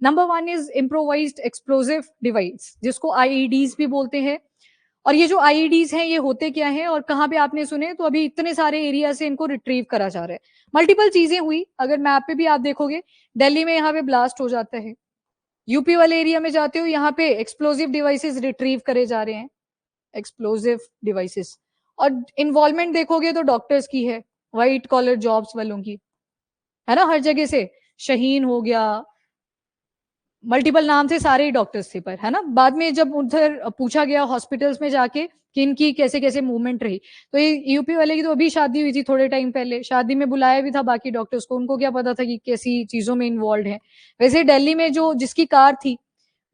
Number 1 is improvised explosive device, जिसको आईईडीज भी बोलते हैं। और ये जो आईईडीज हैं, ये होते क्या हैं और कहाँ पे आपने सुने? तो अभी इतने सारे एरिया से इनको रिट्रीव करा जा रहा है। मल्टीपल चीजें हुई, अगर मैप पे भी आप देखोगे, दिल्ली में यहाँ पे ब्लास्ट हो जाता है, यूपी वाले एरिया में जाते हो, यहाँ पे एक्सप्लोजिव डिवाइसेस रिट्रीव करे जा रहे हैं, एक्सप्लोजिव डिवाइसेस। और इन्वॉल्वमेंट देखोगे तो डॉक्टर्स की है, व्हाइट कॉलर जॉब्स वालों की, है ना, हर जगह से। शहीन हो गया, मल्टीपल नाम थे, सारे ही डॉक्टर्स थे, पर है ना, बाद में जब उधर पूछा गया हॉस्पिटल्स में जाके कि इनकी कैसे कैसे मूवमेंट रही, तो ये यूपी वाले की तो अभी शादी हुई थी थोड़े टाइम पहले, शादी में बुलाया भी था बाकी डॉक्टर्स को, उनको क्या पता था कि कैसी चीजों में इन्वॉल्व है। वैसे दिल्ली में जो जिसकी कार थी,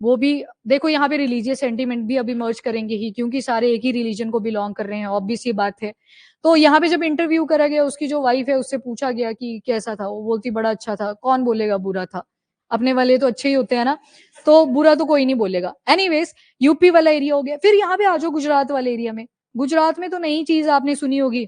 वो भी देखो, यहाँ पे रिलीजियस सेंटीमेंट भी अभी मर्ज करेंगे ही, क्योंकि सारे एक ही रिलीजन को बिलोंग कर रहे हैं, ऑब्वियस ये बात है। तो यहाँ पे जब इंटरव्यू करा गया, उसकी जो वाइफ है उससे पूछा गया कि कैसा था, वो बोलती बड़ा अच्छा था, कौन बोलेगा बुरा था, अपने वाले तो अच्छे ही होते हैं ना, तो बुरा तो कोई नहीं बोलेगा। एनीवेज, यूपी वाला एरिया हो गया। फिर यहाँ पे आ जाओ गुजरात वाले एरिया में। गुजरात में तो नई चीज आपने सुनी होगी,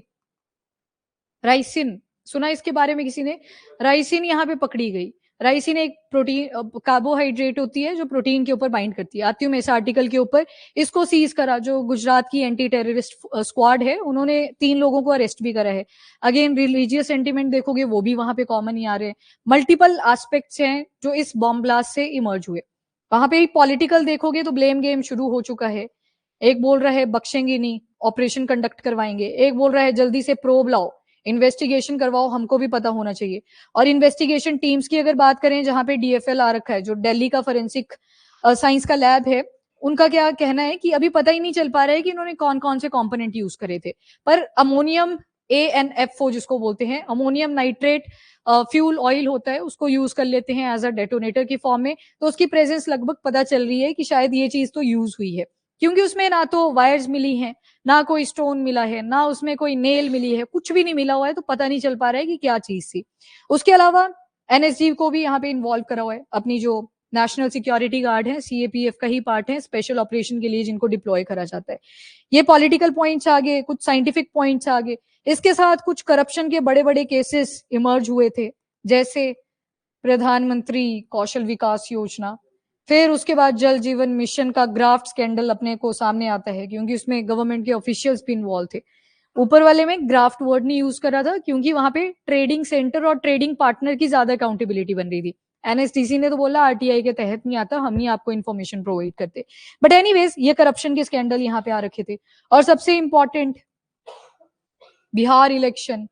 राइसिन। सुना इसके बारे में किसी ने? राइसिन यहाँ पे पकड़ी गई। राइसिन एक प्रोटीन कार्बोहाइड्रेट होती है जो प्रोटीन के ऊपर बाइंड करती है। आती हूँ मैं इस आर्टिकल के ऊपर। इसको सीज करा, जो गुजरात की एंटी टेररिस्ट स्क्वाड है, उन्होंने 3 लोगों को अरेस्ट भी करा है। अगेन रिलीजियस सेंटिमेंट देखोगे, वो भी वहां पे कॉमन ही आ रहे हैं। मल्टीपल एस्पेक्ट्स हैं जो इस बॉम्ब ब्लास्ट से इमर्ज हुए। वहां पे पॉलिटिकल देखोगे तो ब्लेम गेम शुरू हो चुका है। एक बोल रहा है बख्शेंगे नहीं, ऑपरेशन कंडक्ट करवाएंगे। एक बोल रहा है जल्दी से प्रोब लाओ, इन्वेस्टिगेशन करवाओ, हमको भी पता होना चाहिए। और इन्वेस्टिगेशन टीम्स की अगर बात करें, जहां पे डीएफएल आ रखा है, जो दिल्ली का फोरेंसिक साइंस का लैब है, उनका क्या कहना है कि अभी पता ही नहीं चल पा रहा है कि इन्होंने कौन कौन से कंपोनेंट यूज करे थे। पर अमोनियम ANFO जिसको बोलते हैं, अमोनियम नाइट्रेट फ्यूल ऑयल होता है, उसको यूज कर लेते हैं एज अ डेटोनेटर की फॉर्म में। तो उसकी प्रेजेंस लगभग पता चल रही है कि शायद ये चीज तो यूज हुई है, क्योंकि उसमें ना तो वायर्स मिली हैं, ना कोई स्टोन मिला है, ना उसमें कोई नेल मिली है, कुछ भी नहीं मिला हुआ है, तो पता नहीं चल पा रहा है कि क्या चीज थी। उसके अलावा एनएसजी को भी यहाँ पे इन्वॉल्व करा हुआ है, अपनी जो नेशनल सिक्योरिटी गार्ड है, सीएपीएफ का ही पार्ट है, स्पेशल ऑपरेशन के लिए जिनको डिप्लॉय करा जाता है। ये पॉलिटिकल पॉइंट्स आगे, कुछ साइंटिफिक पॉइंट्स आगे। इसके साथ कुछ करप्शन के बड़े बड़े केसेस इमर्ज हुए थे, जैसे प्रधानमंत्री कौशल विकास योजना। फिर उसके बाद जल जीवन मिशन का ग्राफ्ट स्कैंडल अपने को सामने आता है, क्योंकि उसमें गवर्नमेंट के ऑफिशियल्स भी इन्वॉल्व थे। ऊपर वाले में ग्राफ्ट वर्ड नहीं यूज करा था, क्योंकि वहां पे ट्रेडिंग सेंटर और ट्रेडिंग पार्टनर की ज्यादा अकाउंटेबिलिटी बन रही थी। एनएसडीसी ने तो बोला आरटीआई के तहत नहीं आता, हम ही आपको इन्फॉर्मेशन प्रोवाइड करते। बट एनीवेज, ये करप्शन के स्कैंडल यहाँ पे आ रखे थे। और सबसे इंपॉर्टेंट, बिहार इलेक्शन।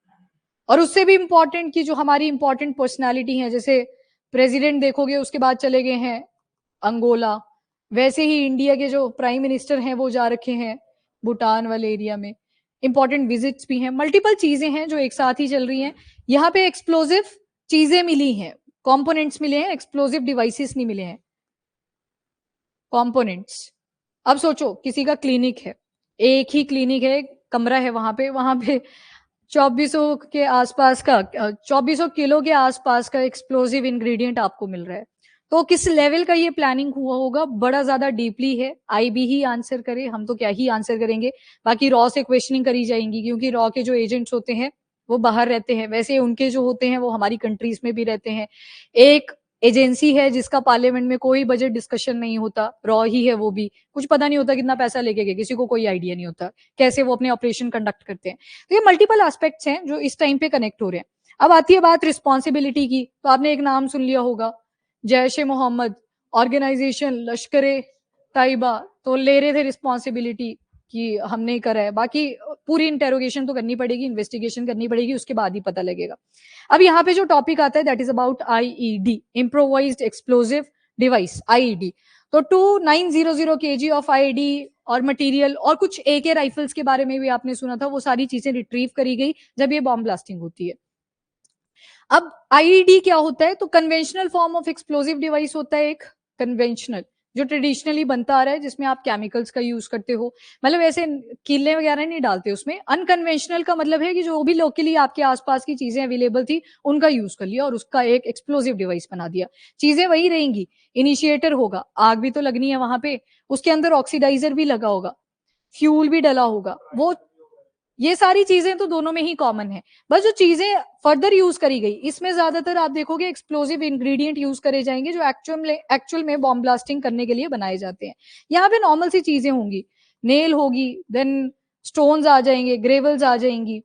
और उससे भी इंपॉर्टेंट कि जो हमारी इंपॉर्टेंट पर्सनालिटी है, जैसे प्रेसिडेंट देखोगे, उसके बाद चले गए हैं अंगोला। वैसे ही इंडिया के जो प्राइम मिनिस्टर हैं वो जा रखे हैं भूटान वाले एरिया में। इंपॉर्टेंट विजिट्स भी हैं, मल्टीपल चीजें हैं जो एक साथ ही चल रही हैं। यहाँ पे एक्सप्लोजिव चीजें मिली हैं, कंपोनेंट्स मिले हैं, एक्सप्लोजिव डिवाइसेस नहीं मिले हैं, कंपोनेंट्स। अब सोचो, किसी का क्लिनिक है, एक ही क्लिनिक है, कमरा है, वहां पे 2400 के आसपास का 2400 किलो के आसपास का एक्सप्लोसिव इंग्रेडिएंट आपको मिल रहा है। तो किस लेवल का ये प्लानिंग हुआ होगा, बड़ा ज्यादा डीपली है। आईबी ही आंसर करे, हम तो क्या ही आंसर करेंगे। बाकी रॉ से क्वेश्चनिंग करी जाएंगी, क्योंकि रॉ के जो एजेंट्स होते हैं वो बाहर रहते हैं, वैसे उनके जो होते हैं वो हमारी कंट्रीज में भी रहते हैं। एक एजेंसी है जिसका पार्लियामेंट में कोई बजट डिस्कशन नहीं होता, रॉ ही है, वो भी कुछ पता नहीं होता कितना पैसा लेके गए, किसी को कोई आइडिया नहीं होता कैसे वो अपने ऑपरेशन कंडक्ट करते हैं। तो ये मल्टीपल एस्पेक्ट्स हैं जो इस टाइम पे कनेक्ट हो रहे हैं। अब आती है बात रिस्पॉन्सिबिलिटी की, तो आपने एक नाम सुन लिया होगा, जैश ए मोहम्मद ऑर्गेनाइजेशन, लश्कर ए तैयबा, तो ले रहे थे रिस्पॉन्सिबिलिटी कि हमने करा है। बाकी पूरी इंटेरोगेशन तो करनी पड़ेगी, इन्वेस्टिगेशन करनी पड़ेगी, उसके बाद ही पता लगेगा। अब यहाँ पे जो टॉपिक आता है that is about IED, improvised explosive device, IED. तो 2900 kg ऑफ आईईडी और मटेरियल और कुछ एके राइफल्स के बारे में भी आपने सुना था, वो सारी चीजें रिट्रीव करी गई जब ये बॉम्ब ब्लास्टिंग होती है। अब आईईडी क्या होता है? तो conventional form of explosive device होता है, एक कन्वेंशनल जो ट्रेडिशनली बनता आ रहा है, जिसमें आप केमिकल्स का यूज करते हो, मतलब ऐसे कीले वगैरह नहीं डालते उसमें। अनकन्वेंशनल का मतलब है कि जो भी लोकली आपके आसपास की चीजें अवेलेबल थी उनका यूज कर लिया और उसका एक एक्सप्लोजिव डिवाइस बना दिया। चीजें वही रहेंगी, इनिशिएटर होगा, आग भी तो लगनी है वहां पे, उसके अंदर ऑक्सीडाइजर भी लगा होगा, फ्यूल भी डला होगा, वो ये सारी चीजें तो दोनों में ही कॉमन है। बस जो चीजें फर्दर यूज करी गई, इसमें ज्यादातर आप देखोगे एक्सप्लोसिव इंग्रेडिएंट यूज करे जाएंगे जो एक्चुअल में बॉम्ब ब्लास्टिंग करने के लिए बनाए जाते हैं। यहाँ पे नॉर्मल सी चीजें होंगी, नेल होगी, देन स्टोन्स आ जाएंगे, ग्रेवल्स आ जाएंगी,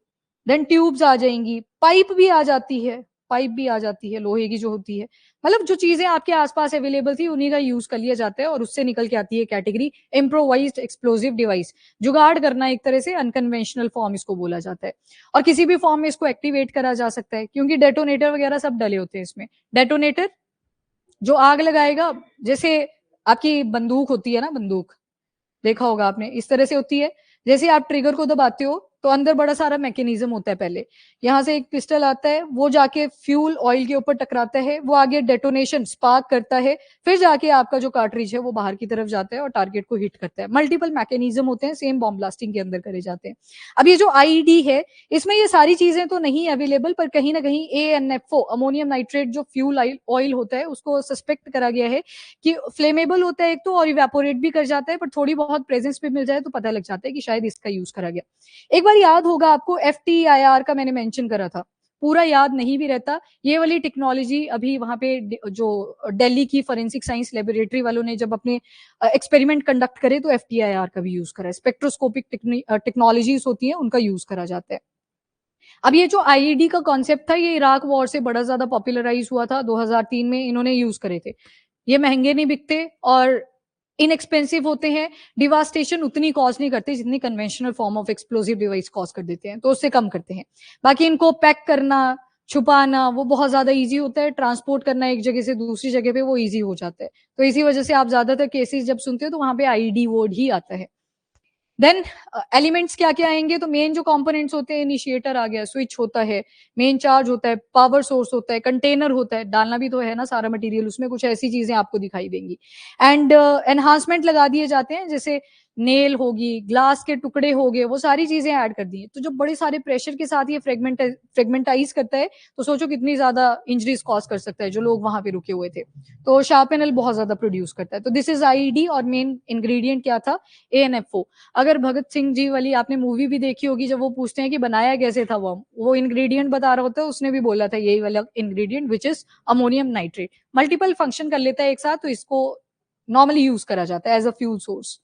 देन ट्यूब्स आ जाएंगी, पाइप भी आ जाती है, पाइप भी आ जाती है लोहे की जो होती है। मतलब जो चीजें आपके आसपास अवेलेबल थी उन्हीं का यूज कर लिया जाता है, और उससे निकल के आती है कैटेगरी इम्प्रोवाइज्ड एक्सप्लोसिव डिवाइस। जुगाड़ करना एक तरह से, अनकन्वेंशनल फॉर्म इसको बोला जाता है। और किसी भी फॉर्म में इसको एक्टिवेट करा जा सकता है, क्योंकि डेटोनेटर वगैरह सब डले होते हैं इसमें। डेटोनेटर जो आग लगाएगा, जैसे आपकी बंदूक होती है ना, बंदूक देखा होगा आपने, इस तरह से होती है। जैसे आप ट्रिगर को दबाते हो तो अंदर बड़ा सारा मैकेनिज्म होता है। पहले यहाँ से एक पिस्टल आता है, वो जाके फ्यूल ऑयल के ऊपर टकराता है, वो आगे डेटोनेशन स्पार्क करता है, फिर जाके आपका जो कार्ट्रिज है वो बाहर की तरफ जाता है और टारगेट को हिट करता है। मल्टीपल मैकेनिज्म होते हैं, सेम बॉम्ब ब्लास्टिंग के अंदर करे जाते हैं। अब ये जो आईईडी है, इसमें ये सारी चीजें तो नहीं अवेलेबल, पर कहीं ना कहीं ANFO, अमोनियम नाइट्रेट जो फ्यूल ऑयल होता है, उसको सस्पेक्ट करा गया है कि फ्लेमेबल होता है एक तो, और इवेपोरेट भी कर जाता है, पर थोड़ी बहुत प्रेजेंस पे मिल जाए तो पता लग जाता है कि शायद इसका यूज करा गया। एक बार याद होगा आपको, FTIR का मैंने मेंशन करा था, पूरा याद नहीं भी रहता। ये वाली टेक्नोलॉजी अभी वहां पे जो दिल्ली की फोरेंसिक साइंस लेबोरेटरी वालों ने जब अपने एक्सपेरिमेंट कंडक्ट करे तो FTIR का भी यूज करा है। स्पेक्ट्रोस्कोपिक टेक्नोलॉजीज होती है, उनका यूज करा जाता है। अब ये जो आईईडी का कॉन्सेप्ट था, ये इराक वॉर से बड़ा ज्यादा पॉपुलराइज हुआ था, 2003 में इन्होंने यूज करे थे। ये महंगे नहीं बिकते और इनएक्सपेंसिव होते हैं, डिवास्टेशन उतनी कॉज नहीं करते जितनी conventional form of explosive device cause कर देते हैं, तो उससे कम करते हैं। बाकी इनको पैक करना, छुपाना वो बहुत ज्यादा इजी होता है, ट्रांसपोर्ट करना एक जगह से दूसरी जगह पे वो इजी हो जाता है। तो इसी वजह से आप ज्यादातर केसेस जब सुनते हो तो वहां पे आईईडी वर्ड ही आता है। देन एलिमेंट्स क्या क्या आएंगे, तो मेन जो कंपोनेंट्स होते हैं, इनिशिएटर आ गया, स्विच होता है, मेन चार्ज होता है, पावर सोर्स होता है, कंटेनर होता है, डालना भी तो है ना सारा मटेरियल उसमें, कुछ ऐसी चीजें आपको दिखाई देंगी। एंड एनहांसमेंट लगा दिए जाते हैं, जैसे नेल होगी, ग्लास के टुकड़े हो गए, वो सारी चीजें ऐड कर दी। तो जब बड़े सारे प्रेशर के साथ ये फ्रेगमेंटाइज करता है, तो सोचो कितनी ज्यादा इंजरीज कॉज कर सकता है जो लोग वहां पे रुके हुए थे। तो शार्पेनल बहुत ज्यादा प्रोड्यूस करता है। तो दिस इज आईईडी, और मेन इंग्रेडिएंट क्या था, ANFO। अगर भगत सिंह जी वाली आपने मूवी भी देखी होगी, जब वो पूछते हैं कि बनाया कैसे था वो इंग्रेडिएंट बता रहा होता है, उसने भी बोला था यही वाला ingredient, which is ammonium nitrate. Multiple function कर लेता है एक साथ, तो इसको नॉर्मली यूज करा जाता है एज अ फ्यूल सोर्स।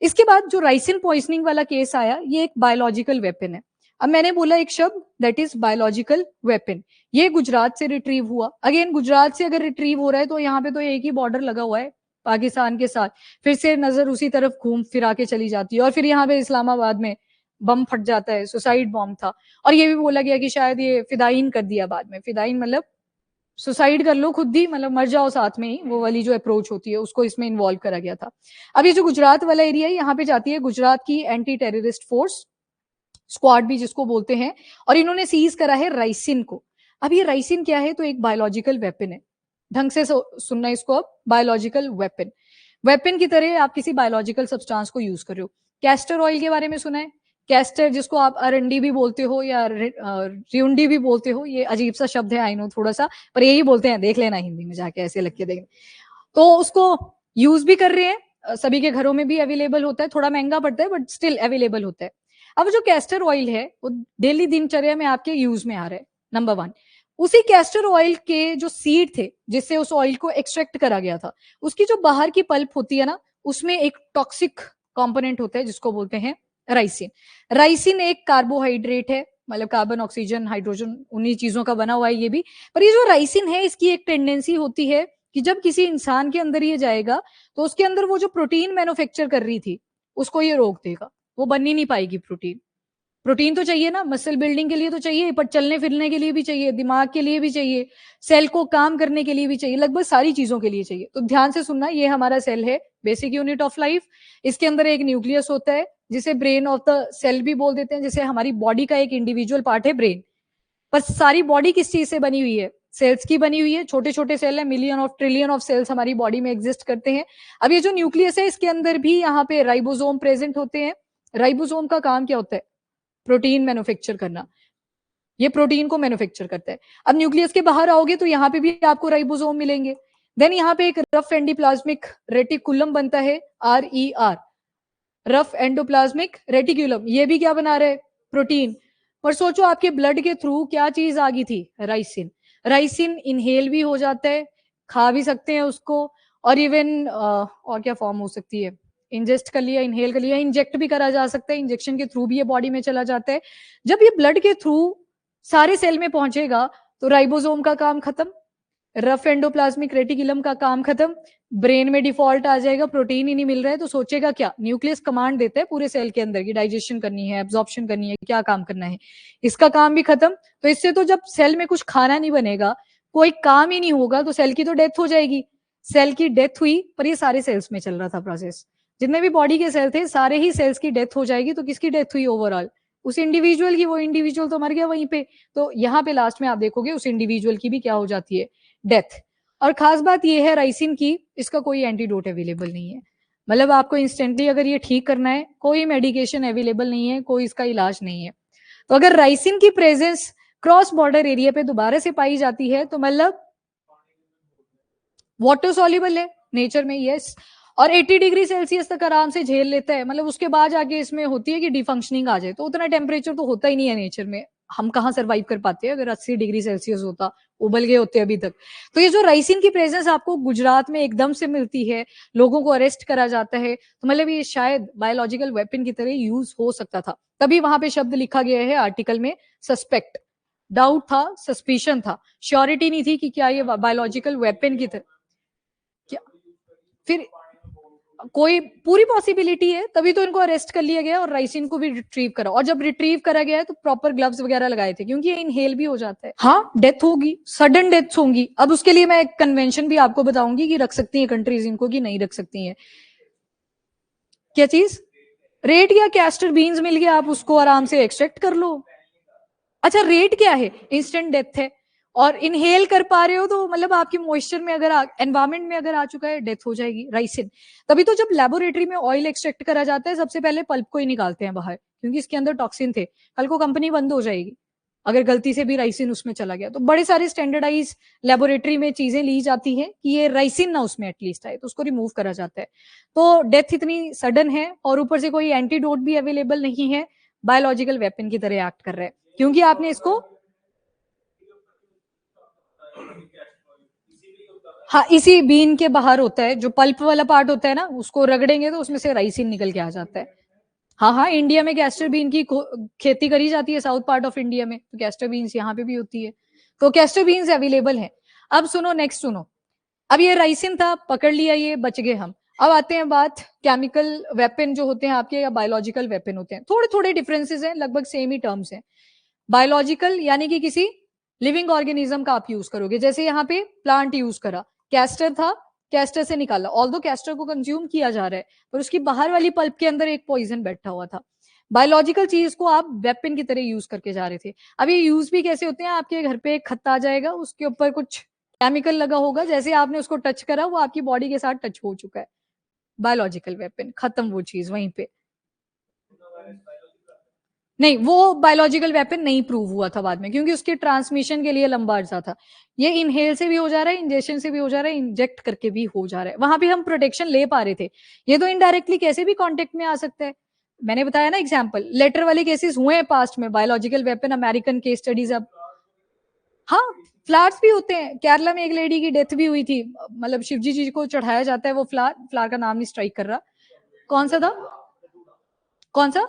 इसके बाद जो राइसिन पॉइजनिंग वाला केस आया, ये एक बायोलॉजिकल वेपन है। अब मैंने बोला एक शब्द, दैट इज बायोलॉजिकल वेपन। ये गुजरात से रिट्रीव हुआ। अगेन गुजरात से अगर रिट्रीव हो रहा है तो यहाँ पे तो एक ही बॉर्डर लगा हुआ है पाकिस्तान के साथ, फिर से नजर उसी तरफ घूम फिरा के चली जाती है, और फिर यहाँ पे इस्लामाबाद में बम फट जाता है, सुसाइड बॉम्ब था। और ये भी बोला गया कि शायद ये फिदाइन कर दिया बाद में। फिदाइन मतलब सुसाइड कर लो खुद ही, मतलब मर जाओ साथ में ही, वो वाली जो अप्रोच होती है उसको इसमें इन्वॉल्व करा गया था। अब ये जो गुजरात वाला एरिया है, यहाँ पे जाती है गुजरात की एंटी टेररिस्ट फोर्स, स्क्वाड भी जिसको बोलते हैं, और इन्होंने सीज करा है राइसिन को। अब ये राइसिन क्या है, तो एक बायोलॉजिकल वेपन है। ढंग से सुनना इसको, अब बायोलॉजिकल वेपन, वेपन की तरह आप किसी बायोलॉजिकल सब्सटेंस को यूज कर रहे हो। कैस्टर ऑयल के बारे में सुना है, कैस्टर जिसको आप अरंडी भी बोलते हो या रियुंडी भी बोलते हो, ये अजीब सा शब्द है आई नो थोड़ा सा, पर यही बोलते हैं, देख लेना हिंदी में जाके ऐसे लग के देखना। तो उसको यूज भी कर रहे हैं, सभी के घरों में भी अवेलेबल होता है, थोड़ा महंगा पड़ता है बट स्टिल अवेलेबल होता है। अब जो कैस्टर ऑयल है वो डेली दिनचर्या में आपके यूज में आ रहा है, नंबर 1। उसी कैस्टर ऑयल के जो सीड थे जिससे उस ऑयल को एक्सट्रैक्ट करा गया था, उसकी जो बाहर की पल्प होती है ना, उसमें एक टॉक्सिक कंपोनेंट होता है जिसको बोलते हैं राइसिन। राइसिन एक कार्बोहाइड्रेट है, मतलब कार्बन, ऑक्सीजन, हाइड्रोजन, उन्हीं चीजों का बना हुआ है ये भी। पर ये जो राइसिन है, इसकी एक टेंडेंसी होती है कि जब किसी इंसान के अंदर ये जाएगा तो उसके अंदर वो जो प्रोटीन मैन्युफैक्चर कर रही थी उसको ये रोक देगा, वो बन ही नहीं पाएगी प्रोटीन। प्रोटीन तो चाहिए ना, मसल बिल्डिंग के लिए तो चाहिए, पर चलने फिरने के लिए भी चाहिए, दिमाग के लिए भी चाहिए, सेल को काम करने के लिए भी चाहिए, लगभग सारी चीजों के लिए चाहिए। तो ध्यान से सुनना, ये हमारा सेल है, बेसिक यूनिट ऑफ लाइफ। इसके अंदर एक न्यूक्लियस होता है जिसे ब्रेन ऑफ द सेल भी बोल देते हैं, जैसे हमारी बॉडी का एक इंडिविजुअल पार्ट है ब्रेन। पर सारी बॉडी किस चीज से बनी हुई है, सेल्स की बनी हुई है। छोटे छोटे सेल है, million of trillion of cells हमारी बॉडी में एग्जिस्ट करते हैं। अब ये जो न्यूक्लियस है, इसके अंदर भी यहाँ पे राइबोसोम प्रेजेंट होते हैं। राइबोसोम का काम क्या होता है, प्रोटीन मैन्युफैक्चर करना, ये प्रोटीन को मैन्युफैक्चर करता है। अब न्यूक्लियस के बाहर आओगे तो यहाँ पे भी आपको राइबोसोम मिलेंगे। देन यहाँ पे एक रफ एंडोप्लाज्मिक रेटिकुलम बनता है, RER, रफ एंडोप्लाज्मिक रेटिकुलम। ये भी क्या बना रहा है, प्रोटीन। पर सोचो आपके ब्लड के थ्रू क्या चीज आ गई थी, राइसिन। राइसिन इनहेल भी हो जाता है, खा भी सकते हैं उसको, और इवन और क्या फॉर्म हो सकती है, इंजेस्ट कर लिया, इनहेल कर लिया, इंजेक्ट भी करा जा सकता है, इंजेक्शन के थ्रू भी ये बॉडी में चला जाता है। जब ये ब्लड के थ्रू सारे सेल में पहुंचेगा तो राइबोसोम का काम खत्म, रफ एंडोप्लाज्मिक रेटिकुलम का काम खत्म, ब्रेन में डिफॉल्ट आ जाएगा, प्रोटीन ही नहीं मिल रहा है तो सोचेगा क्या, न्यूक्लियस कमांड देता है पूरे सेल के अंदर की डाइजेशन करनी है, एब्जॉर्प्शन करनी है, क्या काम करना है, इसका काम भी खत्म। तो इससे तो जब सेल में कुछ खाना नहीं बनेगा, कोई काम ही नहीं होगा, तो सेल की तो डेथ हो जाएगी। सेल की डेथ हुई, पर ये सारे सेल्स में चल रहा था प्रोसेस, जितने भी बॉडी के सेल थे सारे ही सेल्स की डेथ हो जाएगी। तो किसकी डेथ हुई ओवरऑल, उस इंडिविजुअल की, वो इंडिविजुअल तो मर गया वहीं पे। तो यहाँ पे लास्ट में आप देखोगे उस इंडिविजुअल की भी क्या हो जाती है, डेथ। और खास बात यह है राइसिन की, इसका कोई एंटीडोट अवेलेबल नहीं है, मतलब आपको इंस्टेंटली अगर ये ठीक करना है, कोई मेडिकेशन अवेलेबल नहीं है, कोई इसका इलाज नहीं है। तो अगर राइसिन की प्रेजेंस क्रॉस बॉर्डर एरिया पे दोबारा से पाई जाती है तो मतलब वाटर सॉल्युबल है नेचर में, यस, और 80 डिग्री सेल्सियस तक आराम से झेल लेता है। मतलब उसके बाद आगे इसमें होती है कि डिफंक्शनिंग आ जाए, तो उतना टेम्परेचर तो होता ही नहीं है नेचर में, हम कहाँ सर्वाइव कर पाते हैं अगर 80 डिग्री सेल्सियस होता, उबल गए होते अभी तक। तो ये जो राइसिन की प्रेजेंस आपको गुजरात में एकदम से मिलती है, लोगों को अरेस्ट करा जाता है, तो मतलब ये शायद बायोलॉजिकल वेपन की तरह यूज हो सकता था, तभी वहां पे शब्द लिखा गया है आर्टिकल में, सस्पेक्ट। डाउट था, सस्पिशन था, श्योरिटी नहीं थी कि क्या ये बायोलॉजिकल वेपन की तरह, क्या फिर कोई पूरी पॉसिबिलिटी है, तभी तो इनको अरेस्ट कर लिया गया और राइसिन को भी रिट्रीव करा। और जब रिट्रीव करा गया है तो प्रॉपर ग्लव्स वगैरह लगाए थे, क्योंकि ये इनहेल भी हो जाता है। हाँ, डेथ होगी, सडन डेथ होंगी। अब उसके लिए मैं एक कन्वेंशन भी आपको बताऊंगी कि रख सकती है कंट्रीज इनको कि नहीं रख सकती है। क्या चीज, रेट या कैस्टर बीन्स मिल गया, आप उसको आराम से एक्सट्रैक्ट कर लो। अच्छा, रेट क्या है, इंस्टेंट डेथ है, और इनहेल कर पा रहे हो तो मतलब आपकी मॉइस्चर में अगर एनवायरमेंट में अगर आ चुका है, डेथ हो जाएगी, राइसिन। तभी तो जब लेबोरेटरी में ऑयल एक्सट्रैक्ट करा जाता है सबसे पहले पल्प को ही निकालते हैं बाहर, क्योंकि इसके अंदर टॉक्सिन थे, कल को कंपनी बंद हो जाएगी अगर गलती से भी राइसिन उसमें चला गया। तो बड़े सारे स्टैंडर्डाइज लेबोरेटरी में चीजें ली जाती हैं कि ये राइसिन ना उसमें एटलीस्ट आए, तो उसको रिमूव करा जाता है। तो डेथ इतनी सडन है, और ऊपर से कोई एंटीडोट भी अवेलेबल नहीं है, बायोलॉजिकल वेपन की तरह एक्ट कर रहा है, क्योंकि आपने इसको, हाँ, इसी बीन के बाहर होता है, जो पल्प वाला पार्ट होता है ना, उसको रगड़ेंगे तो उसमें से राइसिन निकल के आ जाता है। हाँ हाँ, इंडिया में कैस्टर बीन की खेती करी जाती है, साउथ पार्ट ऑफ इंडिया में, तो कैस्टर बीन्स यहाँ पे भी होती है, तो कैस्टर बीन्स अवेलेबल है। अब सुनो, नेक्स्ट सुनो, अब ये राइसिन था, पकड़ लिया, ये बच गए हम। अब आते हैं बात केमिकल वेपन जो होते हैं आपके, या बायोलॉजिकल वेपन होते हैं, थोड़े थोड़े डिफरेंसेस हैं, लगभग सेम ही टर्म्स हैं। बायोलॉजिकल यानी कि किसी लिविंग ऑर्गेनिज्म का आप यूज करोगे, जैसे यहाँ पे प्लांट यूज करा, कैस्टर था, कैस्टर से निकाला, ऑल्दो कैस्टर को कंज्यूम किया जा रहा है, पर उसकी बाहर वाली पल्प के अंदर एक पॉइजन बैठा हुआ था। बायोलॉजिकल चीज को आप वेपन की तरह यूज करके जा रहे थे। अब ये यूज भी कैसे होते हैं, आपके घर पे एक खत आ जाएगा, उसके ऊपर कुछ केमिकल लगा होगा, जैसे आपने उसको टच करा वो आपकी बॉडी के साथ टच हो चुका है, बायोलॉजिकल वेपन, खत्म वो चीज वहीं पे। नहीं, वो बायोलॉजिकल वेपन नहीं प्रूव हुआ था बाद में, क्योंकि उसके ट्रांसमिशन के लिए लंबा अर्सा था। ये इनहेल से भी हो जा रहा है, इंजेक्शन से भी हो जा रहा है, इंजेक्ट करके भी हो जा रहा है, वहां पे हम प्रोटेक्शन ले पा रहे थे। ये तो इनडायरेक्टली कैसे भी कॉन्टेक्ट में आ सकता है, मैंने बताया ना एग्जाम्पल, लेटर वाले केसेस हुए हैं पास्ट में, biological weapon, American case studies. अब हाँ, फ्लावर्स भी होते हैं, केरला में एक लेडी की डेथ भी हुई थी, मतलब शिवजी जी को चढ़ाया जाता है वो फ्लावर, फ्लावर का नाम नहीं स्ट्राइक कर रहा, कौन सा था, कौन सा,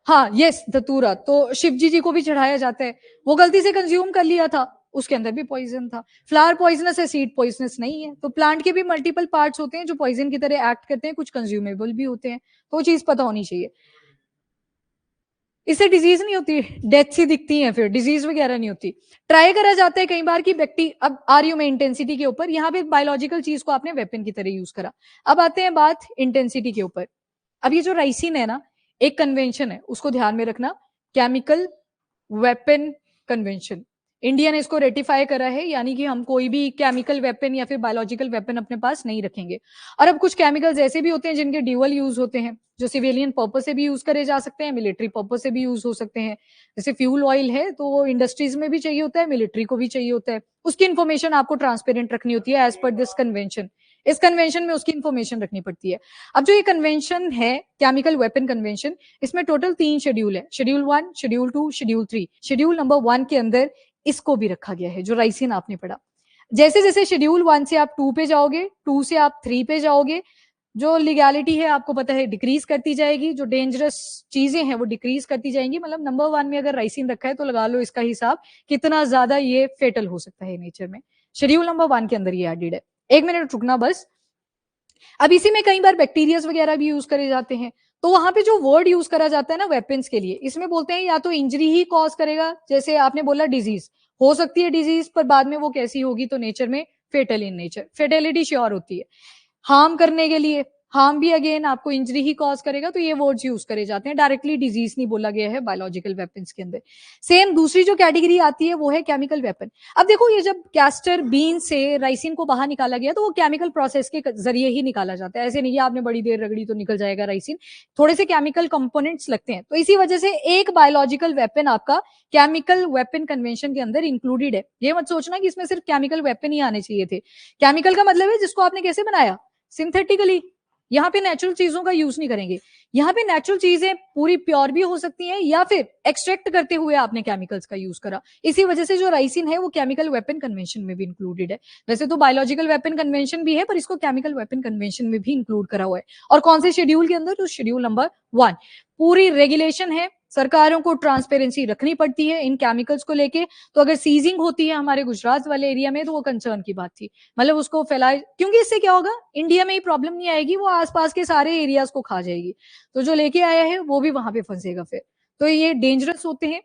हाँ यस, धतूरा, तो शिवजी जी को भी चढ़ाया जाता है, वो गलती से कंज्यूम कर लिया था, उसके अंदर भी पॉइजन था। फ्लावर पॉइजनस है, सीड पॉइजनस नहीं है। तो प्लांट के भी मल्टीपल पार्ट्स होते हैं जो पॉइजन की तरह एक्ट करते हैं, कुछ कंज्यूमेबल भी होते हैं, तो वो चीज पता होनी चाहिए। इससे डिजीज नहीं होती, डेथ सी दिखती है, फिर डिजीज वगैरह नहीं होती। ट्राई करा जाता है कई बार की व्यक्ति, अब आ रही हूं मैं इंटेंसिटी के ऊपर, यहाँ पे बायोलॉजिकल चीज को आपने वेपन की तरह यूज करा। अब आते हैं बात इंटेंसिटी के ऊपर। अब ये जो राइसिन है ना, एक कन्वेंशन है, उसको ध्यान में रखना, केमिकल वेपन कन्वेंशन, इंडिया ने इसको रेटिफाई करा है, यानी कि हम कोई भी केमिकल वेपन या फिर बायोलॉजिकल वेपन अपने पास नहीं रखेंगे। और अब कुछ केमिकल्स ऐसे भी होते हैं जिनके ड्यूअल यूज होते हैं, जो सिविलियन पर्पज से भी यूज करे जा सकते हैं, मिलिट्री पर्पज से भी यूज हो सकते हैं। जैसे फ्यूल ऑयल है, तो वो इंडस्ट्रीज में भी चाहिए होता है, मिलिट्री को भी चाहिए होता है, उसकी इन्फॉर्मेशन आपको ट्रांसपेरेंट रखनी होती है एज पर दिस कन्वेंशन। इस कन्वेंशन में उसकी इंफॉर्मेशन रखनी पड़ती है। अब जो ये कन्वेंशन है केमिकल वेपन कन्वेंशन, इसमें टोटल 3 शेड्यूल है, schedule 1, schedule 2, schedule 3। Schedule number 1 के अंदर इसको भी रखा गया है जो राइसिन आपने पढ़ा। जैसे जैसे शेड्यूल 1 से आप 2 पे जाओगे, 2 से आप 3 पे जाओगे, जो लीगैलिटी है आपको पता है डिक्रीज करती जाएगी, जो डेंजरस चीजें हैं वो डिक्रीज करती जाएंगी। मतलब नंबर 1 में अगर राइसिन रखा है तो लगा लो इसका हिसाब कितना ज्यादा ये फेटल हो सकता है नेचर में। शेड्यूल नंबर 1 के अंदर ये एडेड है। 1 मिनट रुकना बस। अब इसी में कई बार बैक्टीरियाज वगैरह भी यूज करे जाते हैं, तो वहां पे जो वर्ड यूज करा जाता है ना वेपन्स के लिए, इसमें बोलते हैं या तो इंजरी ही कॉज करेगा, जैसे आपने बोला डिजीज हो सकती है डिजीज, पर बाद में वो कैसी होगी तो नेचर में fatal in nature, fatality sure होती है। हार्म करने के लिए, हार्म भी अगेन आपको इंजरी ही कॉज करेगा, तो ये वर्ड्स यूज करे जाते हैं, डायरेक्टली डिजीज नहीं बोला गया है बायोलॉजिकल वेपन्स के अंदर। सेम दूसरी जो कैटेगरी आती है वो है केमिकल वेपन। अब देखो ये जब कैस्टर बीन से राइसिन को बाहर निकाला गया तो वो केमिकल प्रोसेस के जरिए ही निकाला जाता है, ऐसे नहीं है आपने बड़ी देर रगड़ी तो निकल जाएगा राइसिन, थोड़े से केमिकल कंपोनेंट्स लगते हैं। तो इसी वजह से एक बायोलॉजिकल वेपन आपका केमिकल वेपन कन्वेंशन के अंदर इंक्लूडेड है। ये मत सोचना कि इसमें सिर्फ केमिकल वेपन ही आने चाहिए थे। केमिकल का मतलब है जिसको आपने कैसे बनाया, सिंथेटिकली। यहाँ पे नेचुरल चीजों का यूज नहीं करेंगे, यहाँ पे नेचुरल चीजें पूरी प्योर भी हो सकती हैं या फिर एक्सट्रैक्ट करते हुए आपने केमिकल्स का यूज करा। इसी वजह से जो राइसिन है वो केमिकल वेपन कन्वेंशन में भी इंक्लूडेड है। वैसे तो बायोलॉजिकल वेपन कन्वेंशन भी है पर इसको केमिकल वेपन कन्वेंशन में भी इंक्लूड करा हुआ है। और कौन से शेड्यूल के अंदर, तो शेड्यूल नंबर 1। पूरी रेगुलेशन है, सरकारों को ट्रांसपेरेंसी रखनी पड़ती है इन केमिकल्स को लेके। तो अगर सीजिंग होती है हमारे गुजरात वाले एरिया में तो वो कंसर्न की बात थी, मतलब उसको फैलाए, क्योंकि इससे क्या होगा इंडिया में ही प्रॉब्लम नहीं आएगी, वो आसपास के सारे एरियाज को खा जाएगी, तो जो लेके आया है वो भी वहां पे फंसेगा फिर, तो ये डेंजरस होते हैं।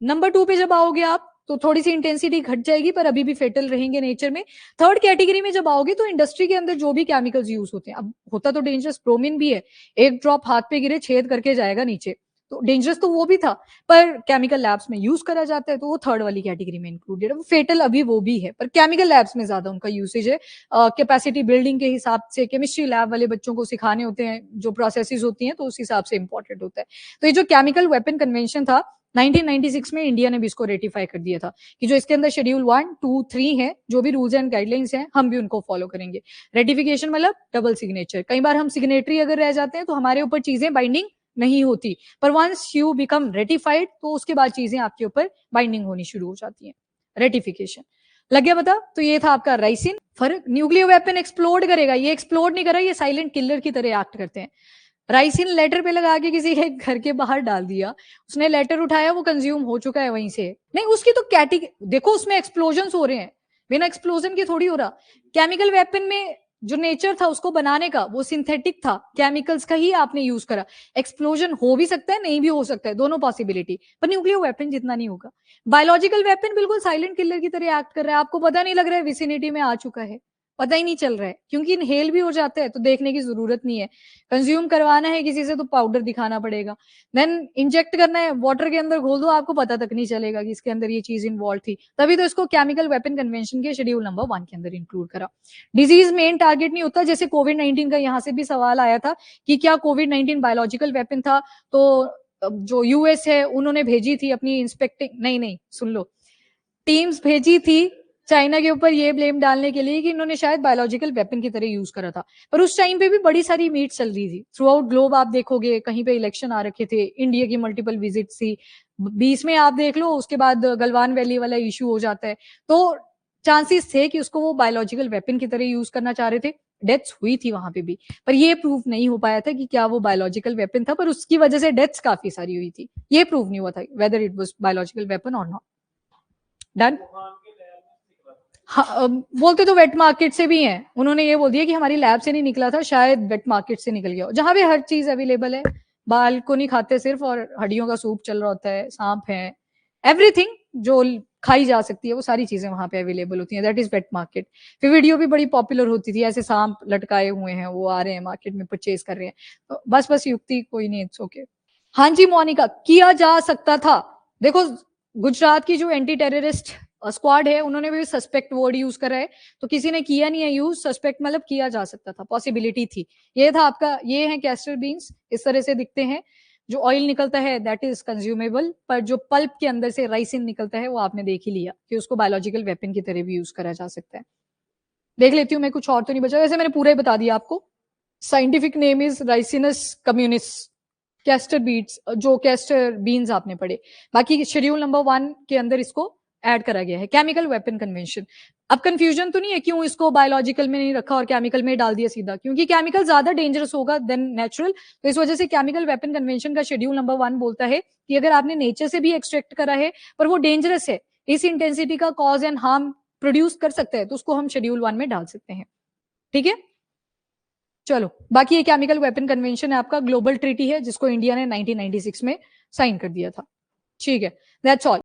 नंबर 2 पे जब आओगे आप तो थोड़ी सी इंटेंसिटी घट जाएगी पर अभी भी फेटल रहेंगे नेचर में। थर्ड कैटेगरी में जब आओगे तो इंडस्ट्री के अंदर जो भी केमिकल्स यूज होते हैं, अब होता तो डेंजरस ब्रोमीन भी है, एक ड्रॉप हाथ पे गिरे छेद करके जाएगा नीचे, तो डेंजरस तो वो भी था, पर केमिकल लैब्स में यूज करा जाता है तो वो थर्ड वाली कैटेगरी में इंक्लूडेड है। फेटल अभी वो भी है पर केमिकल लैब्स में ज्यादा उनका यूसेज है, कैपेसिटी बिल्डिंग के हिसाब से, केमिस्ट्री लैब वाले बच्चों को सिखाने होते हैं जो प्रोसेसेस होती हैं तो उस हिसाब से इंपॉर्टेंट होता है। तो ये जो केमिकल वेपन कन्वेंशन था 1996 में इंडिया ने भी इसको रेटिफाई कर दिया था कि जो इसके अंदर शेड्यूल 1, 2, 3 है, जो भी रूल्स एंड गाइडलाइंस हैं हम भी उनको फॉलो करेंगे। रेटिफिकेशन मतलब डबल सिग्नेचर, कई बार हम सिग्नेटरी अगर रह जाते हैं तो हमारे ऊपर चीजें बाइंडिंग नहीं होती, पर वंस यू बिकम रेटिफाइड तो उसके बाद चीजें आपके ऊपर बाइंडिंग होनी शुरू हो जाती है। रेटिफिकेशन लग गया पता। तो ये था आपका राइसिन। फर्क, न्यूक्लियर वेपन एक्सप्लोड करेगा, ये एक्सप्लोड नहीं कर रहा, ये साइलेंट किलर की तरह एक्ट करते हैं। राइसिन लेटर पे लगा के किसी के घर के बाहर डाल दिया, उसने लेटर उठाया, वो कंज्यूम हो चुका है वहीं से, नहीं उसकी तो कैटेगरी देखो, उसमें एक्सप्लोजन हो रहे हैं, बिना एक्सप्लोजन के थोड़ी हो रहा। केमिकल वेपन में जो नेचर था उसको बनाने का वो सिंथेटिक था, केमिकल्स का ही आपने यूज करा। एक्सप्लोजन हो भी सकता है, नहीं भी हो सकता है, दोनों पॉसिबिलिटी, पर न्यूक्लियर वेपन जितना नहीं होगा। बायोलॉजिकल वेपन बिल्कुल साइलेंट किलर की तरह एक्ट कर रहा है, आपको पता नहीं लग रहा है विसिनिटी में आ चुका है, पता ही नहीं चल रहा है, क्योंकि इनहेल भी हो जाता है तो देखने की जरूरत नहीं है। कंज्यूम करवाना है किसी से तो पाउडर दिखाना पड़ेगा, देन इंजेक्ट करना है वाटर के अंदर घोल दो, आपको पता तक नहीं चलेगा कि इसके अंदर ये चीज इन्वॉल्व थी, तभी तो इसको केमिकल वेपन कन्वेंशन के शेड्यूल नंबर 1 के अंदर इंक्लूड करा। डिजीज मेन टारगेट नहीं होता, जैसे कोविड-19 का यहाँ से भी सवाल आया था कि क्या कोविड-19 बायोलॉजिकल वेपन था, तो जो यूएस है उन्होंने भेजी थी अपनी इंस्पेक्टिंग, नहीं नहीं सुन लो, टीम्स भेजी थी चाइना के ऊपर ये ब्लेम डालने के लिए कि इन्होंने शायद बायोलॉजिकल वेपन की तरह यूज करा था, पर उस टाइम पे भी बड़ी सारी मीट चल रही थी थ्रू आउट ग्लोब। आप देखोगे कहीं पे इलेक्शन आ रखे थे, इंडिया की मल्टीपल विजिट थी, बीच में आप देख लो उसके बाद गलवान वैली वाला इशू हो जाता है, तो चांसेस थे कि उसको वो बायोलॉजिकल वेपन की तरह यूज करना चाह रहे थे। डेथ्स हुई थी वहां पे भी, पर ये प्रूव नहीं हो पाया था कि क्या वो बायोलॉजिकल वेपन था, पर उसकी वजह से डेथ्स काफी सारी हुई थी, ये प्रूव नहीं हुआ था whether it was biological weapon और नॉट। डन। हाँ, बोलते तो वेट मार्केट से भी हैं, उन्होंने ये बोल दिया कि हमारी लैब से नहीं निकला था, शायद वेट मार्केट से निकल गया, जहां भी हर चीज अवेलेबल है। बाल को नहीं खाते सिर्फ, और हड्डियों का सूप चल रहा होता है, सांप है, एवरीथिंग जो खाई जा सकती है वो सारी चीजें वहां पे अवेलेबल होती हैं, दैट इज वेट मार्केट। फिर वीडियो भी बड़ी पॉपुलर होती थी, ऐसे सांप लटकाए हुए हैं वो आ रहे हैं मार्केट में परचेज कर रहे हैं, तो बस युक्ति कोई नहीं, इट्स ओके। हाँ जी मोनिका, किया जा सकता था। देखो गुजरात की जो एंटी टेररिस्ट स्क्वाड है उन्होंने भी सस्पेक्ट वर्ड यूज करा है, तो किसी ने किया नहीं है यूज, सस्पेक्ट मतलब किया जा सकता था, पॉसिबिलिटी थी। ये था आपका, ये है कैस्टर बीन्स, इस तरह से दिखते हैं, जो ऑयल निकलता है दैट इज कंज्यूमेबल, पर जो पल्प के अंदर से राइसिन निकलता है वो आपने देख ही लिया कि उसको बायोलॉजिकल वेपन की तरह भी यूज करा जा सकता है। देख लेती हूँ मैं, कुछ और तो नहीं बचा, वैसे मैंने पूरा ही बता दिया आपको। Scientific name is Ricinus communis, castor beets, जो कैस्टर बीन्स आपने पढ़े। बाकी शेड्यूल नंबर 1 के अंदर इसको ऐड करा गया है। केमिकल वेपन कन्वेंशन, अब कंफ्यूजन तो नहीं है क्यों इसको बायोलॉजिकल में नहीं रखा और केमिकल में डाल दिया सीधा, क्योंकि केमिकल ज्यादा डेंजरस होगा देन नेचुरल, तो इस वजह से केमिकल वेपन कन्वेंशन का शेड्यूल नंबर 1 बोलता है कि अगर आपने नेचर से भी एक्सट्रैक्ट करा है पर वो डेंजरस है, इस इंटेंसिटी का कॉज एंड हार्म प्रोड्यूस कर सकता है, तो उसको हम शेड्यूल 1 में डाल सकते हैं। ठीक है, चलो बाकी ये केमिकल वेपन कन्वेंशन है आपका, ग्लोबल ट्रीटी है जिसको इंडिया ने 1996 में साइन कर दिया था। ठीक है, दैट्स ऑल।